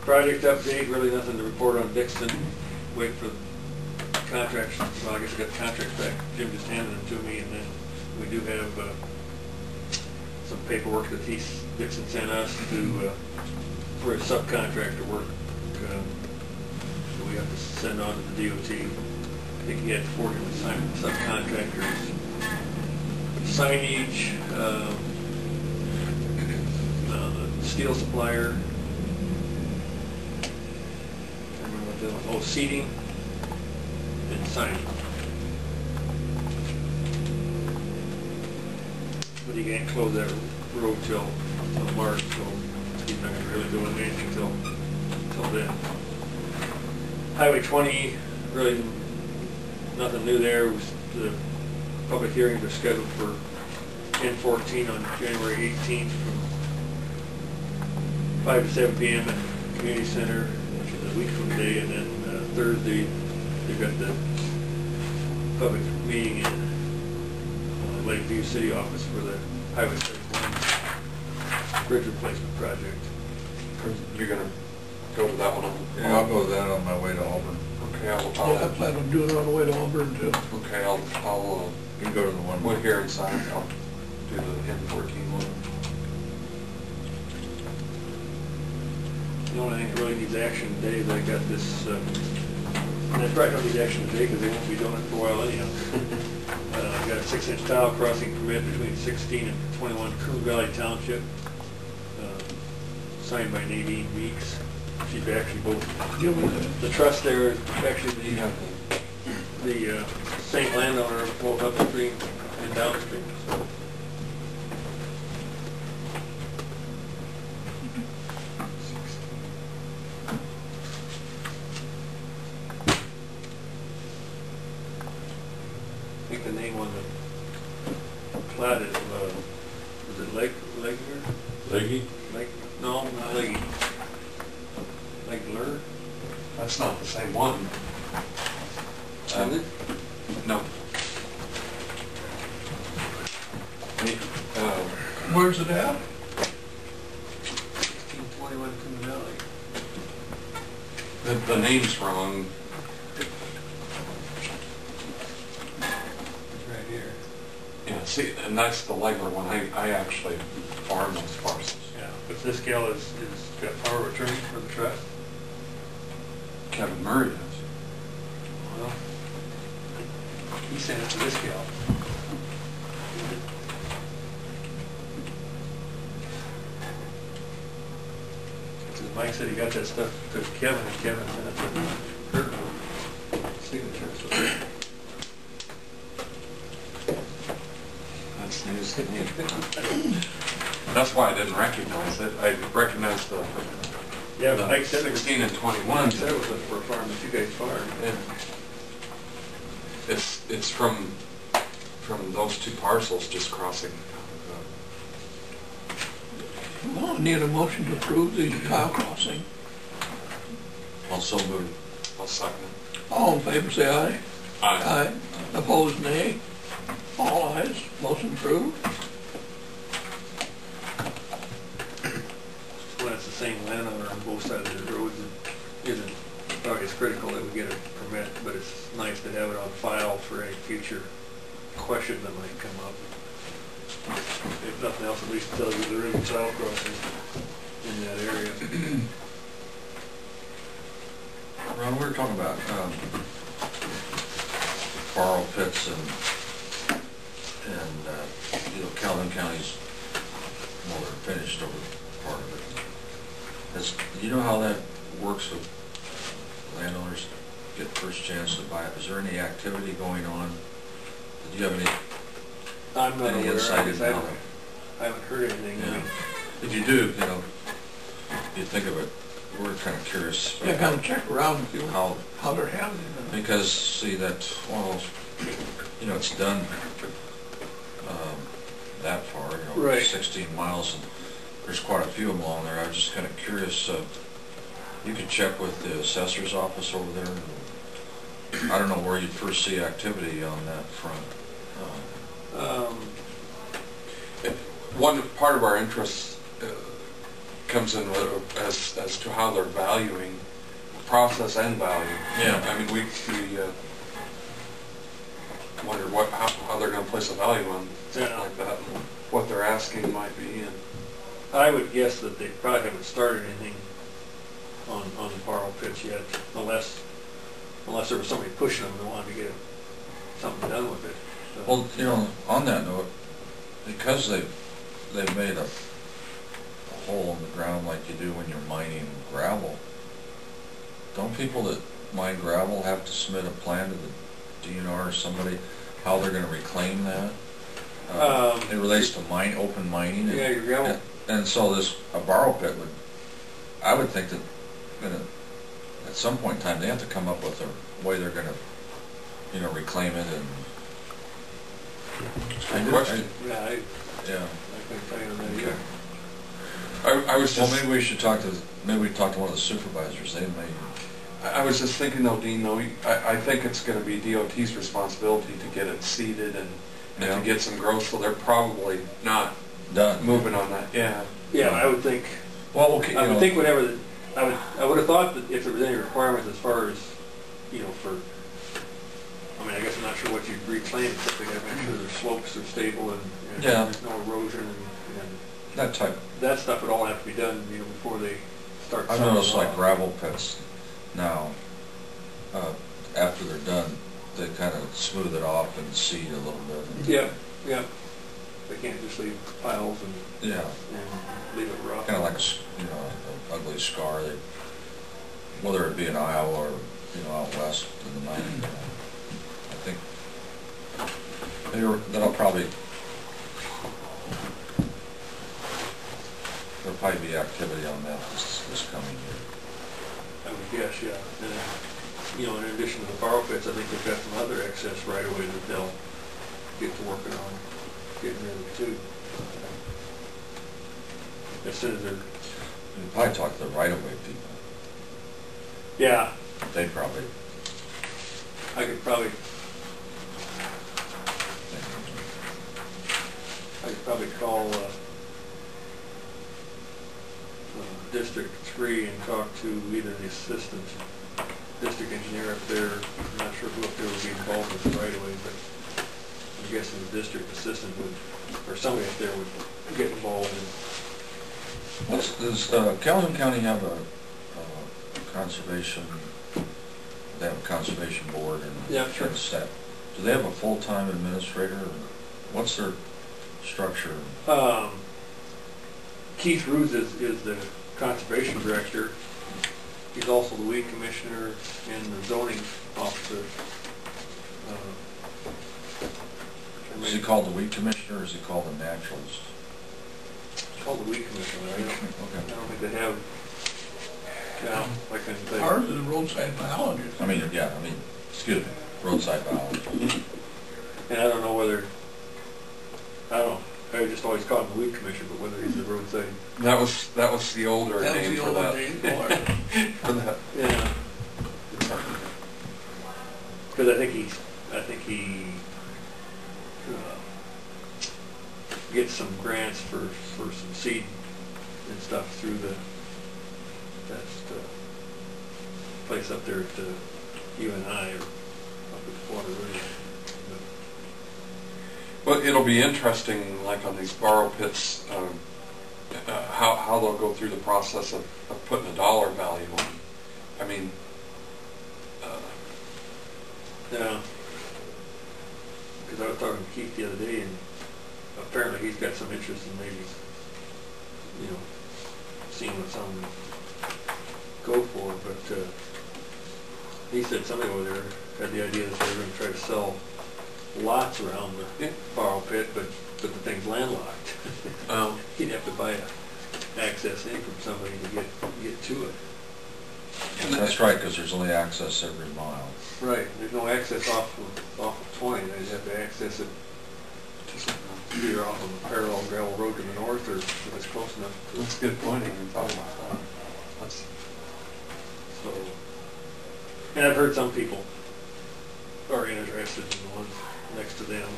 Project update, really nothing to report on Dixon. Wait for the contracts. Well, I guess I got the contracts back. Jim just handed them to me, and then we do have some paperwork that Dixon sent us to for his subcontractor work that we have to send on to the DOT. I think he had 40 subcontractors. Signage, the steel supplier. Oh, seating and signage. But he can't close that road till March, so he's not going to really do anything till then. Highway 20, really nothing new there. The public hearings are scheduled for N14 on January 18th from 5 to 7 p.m. at the Community Center. A week from today, and then Thursday they've got the public meeting in Lakeview City Office for the Highway 71 bridge replacement project. You're going to go to that one? Yeah, I'll go to that on my way to Auburn. Okay, Yeah, I plan on doing it on the way to Auburn too. Okay, I'll you can go to the one here inside. I'll do the N14 one. The only thing that really needs action today is I got this, and they probably don't need action today because they won't be doing it for a while anyhow. I got a 6-inch tile crossing permit between 16 and 21 Coon Valley Township, signed by Nadine Weeks. She's actually both, the trust there is actually the same landowner both upstream and downstream. So. I think the name on the plat is it Legler? Leggy? No, not Leggy. Legler? That's not the same one. Is it? No. Where's it at? 1621 Coon Valley. The name's wrong. Right here. Yeah, see, and that's the Legler one. I actually farm those parcels. Yeah, but this gal is got power of attorney for the trust. Kevin Murray does. Well, he sent it to this gal. Because Mike said he got that stuff to Kevin, and Kevin sent it to her signature. So That's news to me. That's why I didn't recognize it. I recognized the yeah, but Mike said 16 and 21. Mike said it was for a farm that you guys farm. Yeah. It's from those two parcels just crossing. Well, I need a motion to approve the tile crossing. Also moved. I'll second it. All in favor say aye. Aye. Aye. Opposed nay. All ayes. Motion approved. When it's the same landowner on both sides of the roads, it isn't probably as critical that we get a permit, but it's nice to have it on file for any future questions that might come up. If nothing else, at least tell you there is a tile crossing in that area. Ron, we were talking about borrow pits and Calhoun County's more finished over part of it. Do you know how that works with landowners get first chance to buy it? Is there any activity going on? Do you have any? I'm not aware. I haven't heard anything. Yeah. If you do, you think of it. We're kind of curious. Yeah, kind of check around and see how they're handling it. Because see that it's done that far, right. 16 miles, and there's quite a few of them along there. I was just kind of curious. You could check with the assessor's office over there. I don't know where you'd first see activity on that front. One part of our interest comes in as to how they're valuing process and value. Yeah. I mean, we wonder how they're going to place a value on something like that, and what their asking might be. And I would guess that they probably haven't started anything on the borrow pits yet, unless there was somebody pushing them and wanted to get something done with it. So. Well, you know, on that note, because they've made a hole in the ground like you do when you're mining gravel, don't people that mine gravel have to submit a plan to the DNR or somebody how they're going to reclaim that? It relates to open mining. Yeah, your gravel. And so a borrow pit I would think that at some point in time they have to come up with a way they're going to, you know, reclaim it and. Good question. Yeah, I couldn't tell you on that either. I was just. Well, maybe we should talk to one of the supervisors. They may. I was just thinking though, Dean, I think it's going to be DOT's responsibility to get it seeded and to get some growth, so they're probably not done moving on that. Yeah. Yeah, I would think. Well, okay. I would think whatever. I would have thought that if there was any requirements as far as, you know, for. I mean, I guess I'm not sure what you'd reclaim, except they got to make sure their slopes are stable and there's no erosion and that type. That stuff would all have to be done, you know, before they start. I've noticed like gravel pits now, after they're done, they kind of smooth it off and seed a little bit. Yeah. They can't just leave piles and leave it rough. Kind of like an ugly scar. Whether it be in Iowa or out west in the mountains. I think there'll probably be activity on that this coming year. I would guess, yeah. And in addition to the borrow pits, I think they've got some other excess right away that they'll get to working on getting rid of too. As soon as they're. You probably talk to the right of way people. Yeah. They probably. I could probably call District 3 and talk to either the assistant district engineer up there. I'm not sure who up there would be involved with the right away, but I'm guessing the district assistant would, or somebody up there would get involved in. Does Calhoun County have a conservation? They have a conservation board and sure. Staff. Do they have a full-time administrator? Or what's their structure? Keith Ruth is the conservation director. He's also the weed commissioner and the zoning officer. Is he called the weed commissioner or is he called the naturalist? It's called the weed commissioner. I don't think they have. Yeah, I couldn't think. Ours is roadside biology. Excuse me, roadside biology. And I don't know whether, I just always call him the weed commissioner, but whether he's the roadside. That was the older name for that. For that. Yeah. Because I think he gets some grants for some seed and stuff through that place up there at UNI or up at Water River. But it'll be interesting, like on these borrow pits, how they'll go through the process of putting a dollar value on. I mean, yeah. Because I was talking to Keith the other day, and apparently he's got some interest in maybe, seeing what some go for. But he said somebody over there had the idea that they were going to try to sell lots around the borrow pit, but the thing's landlocked. He'd have to buy access in from somebody to get to it. That's right, because there's only access every mile. Right. There's no access off of 20. They'd have to access it either off of a parallel gravel road to the north, or if it's close enough. That's a good point. Even thought about that. So, and I've heard some people are interested in the ones next to them,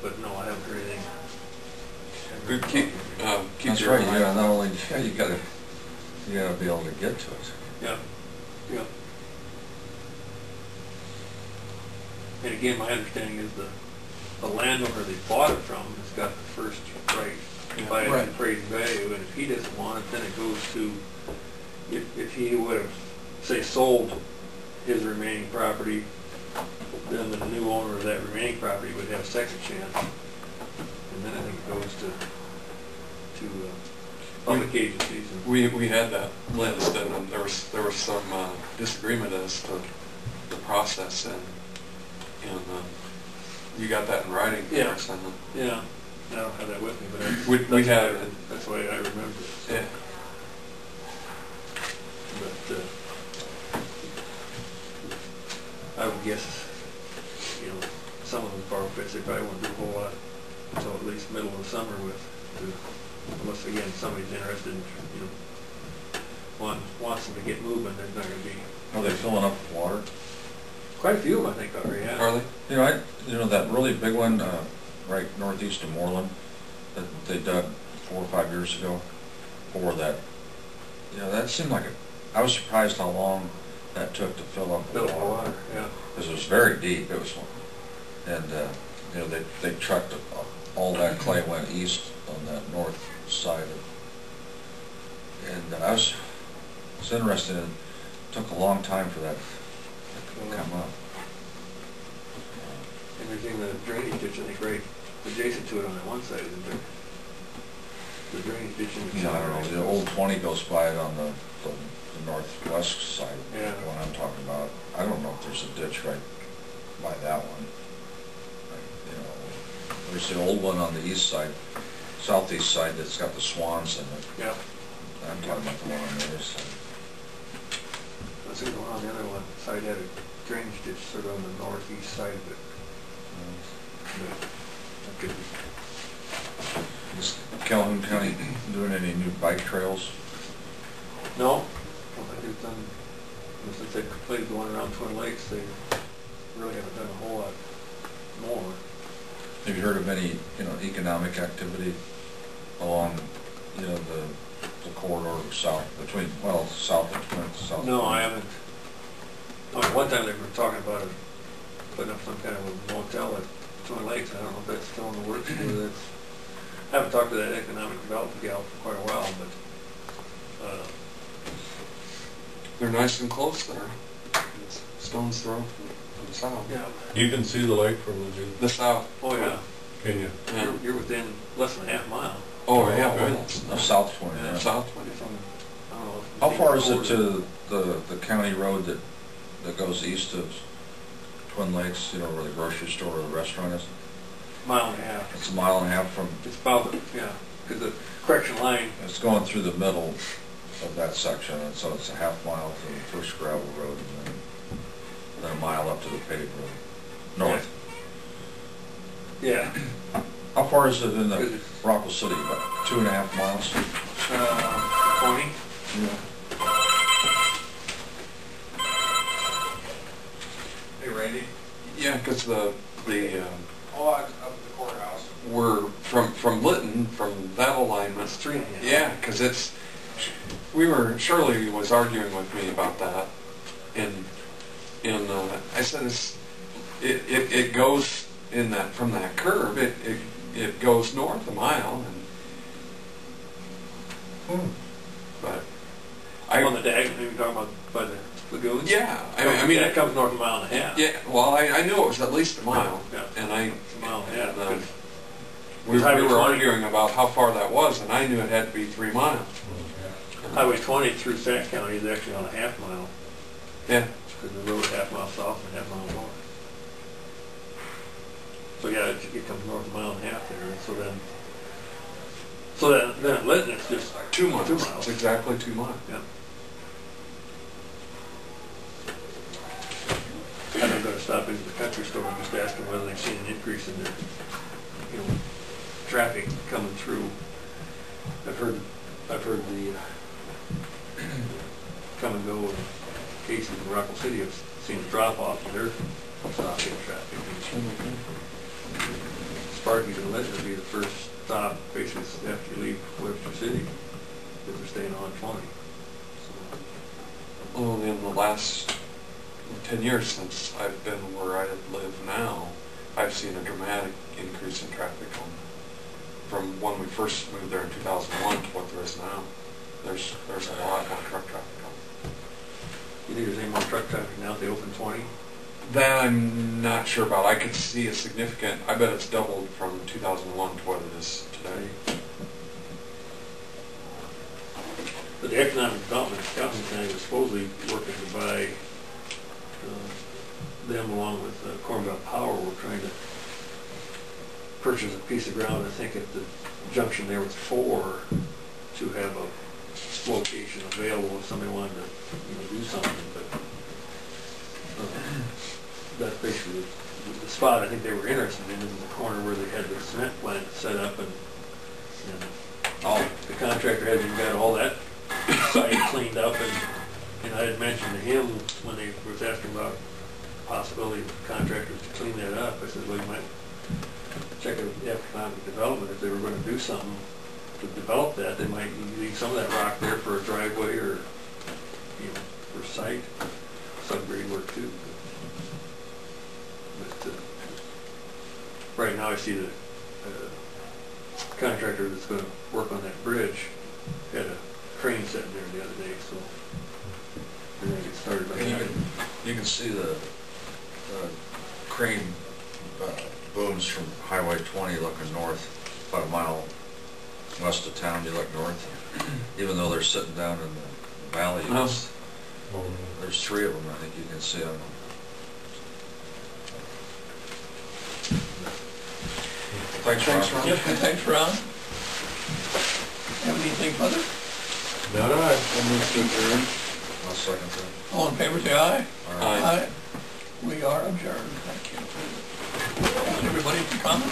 but no, I haven't heard anything Good, keep That's your right, eye yeah, on not it. only, you gotta be able to get to it. Yeah, yeah. And again, my understanding is the landowner they bought it from has got the first right to buy it at appraised value, and if he doesn't want it, then it goes to, if he would have, say, sold his remaining property, then the new owner of that remaining property would have second chance, and then I think it goes to public agencies. And We had that list, and there was some disagreement as to the process, and you got that in writing for Yeah. us, and yeah, I don't have that with me, but we had that's the way I remember it. So. yeah. But I would guess, you know, some of those borrow pits, they probably won't do a whole lot until at least middle of the summer unless again somebody's interested in, you know, wants them to get moving. There's not going to be. Are they filling up with water? Quite a few of them, I think, already have. Are they? You know that really big one right northeast of Moreland that they dug 4 or 5 years ago, or that, you know, that seemed like I was surprised how long that took to fill up with water. Yeah. Because it was very deep. It was, and you know, they trucked all that clay went east on that north side of, and it's interesting. It took a long time for that to come up. And there's even a drainage ditch, I think, right adjacent to it on that one side, isn't there? The drainage ditch in the Yeah, I don't know. The old 20 goes by it on the northwest side. Yeah. The one I'm talking about. I don't know if there's a ditch right by that one. You know, there's the old one on the east side, southeast side that's got the swans in it. Yeah. I'm talking about the one on the other side. I was thinking on the other one side had a drainage ditch sort of on the northeast side of it. But that could be. Is Calhoun County doing any new bike trails? No, I don't think they've done, since they completed the one around Twin Lakes, they really haven't done a whole lot more. Have you heard of any, you know, economic activity along, you know, the corridor south between, well, south of Twin, south? No, I haven't. I mean, one time they were talking about it, putting up some kind of a motel at Twin Lakes. I don't know if that's still in the works. Whether that's, I haven't talked to that economic development gal for quite a while, but They're nice and close there. It's stone's throw from the south. yeah. You can see the lake from The south. Oh yeah. can you? Yeah. You're within less than a half mile. Oh yeah. Of South Twin, yeah. South 20. From, I don't know. How far is it to the county road that goes east of Twin Lakes, you know, where the grocery store or the restaurant is? Mile and a half. It's a mile and a half from, It's about, yeah, because the correction line, it's going through the middle of that section, and so it's a half mile to the first gravel road, and then a mile up to the paved road, north. yeah, How far is it in the Rockwell City? About 2.5 miles? 20. Yeah. Hey, Randy. Yeah, because the Up the courthouse. we're from Lytton, from that alignment. Street. Yeah, because Shirley was arguing with me about that, and I said it goes in that, from that curve, it goes north a mile, and but On the diagonal, you're talking about by the lagoons? yeah, I mean that comes north a mile and a half. yeah, well I knew it was at least a mile, Yeah. and It's a mile and a half. and, because we Highway were 20 arguing about how far that was, and I knew it had to be 3 miles. Highway 20 through Sac County is actually on a half mile, Yeah. because the road half mile south and half mile north. So yeah, it comes north a mile and a half there, and so then at Lytton it's just 2 miles. 2 miles. It's exactly 2 miles. Yeah. I've been going to stop into the country store and just ask them whether they've seen an increase in their, you know, traffic coming through. I've heard the come and go and cases in Rockwell City have seen a drop off in their stop in traffic. Sparky's and Littner would be the first stop, basically after you leave Webster City, if they're staying on 20. Well, in the last 10 years since I've been where I live now, I've seen a dramatic increase in traffic from when we first moved there in 2001 to what there is now. There's a lot more truck traffic on. You think there's any more truck traffic now if they open 20? That I'm not sure about. I could see a significant, I bet it's doubled from 2001 to what it is today. But the Economic Development Company was supposedly working to buy them along with Corn Belt Power. We're trying to purchase a piece of ground, I think at the junction there with 4, to have a location available if somebody wanted to do something. But that's basically the spot I think they were interested in the corner where they had the cement plant set up, and the contractor hasn't even got all that site cleaned up, and I had mentioned to him when they was asking about the possibility of contractors to clean that up, I said, well, you might check out the economic development. If they were going to do something to develop that, they might leave some of that rock there for a driveway or for site subgrade work too. But right now I see the contractor that's going to work on that bridge had a crane sitting there the other day, so we're going to get started by that. You can see the crane booms from Highway 20 looking north, about a mile west of town. You look north, even though they're sitting down in the valley. There's 3 of them, I think you can see them. Thanks, Ron. Yes, thanks, Ron. Have anything further? No, I'll move to adjourn. I'll second that. All in favor, say aye. Aye. We are adjourned. Thank you. Thanks, everybody, for coming.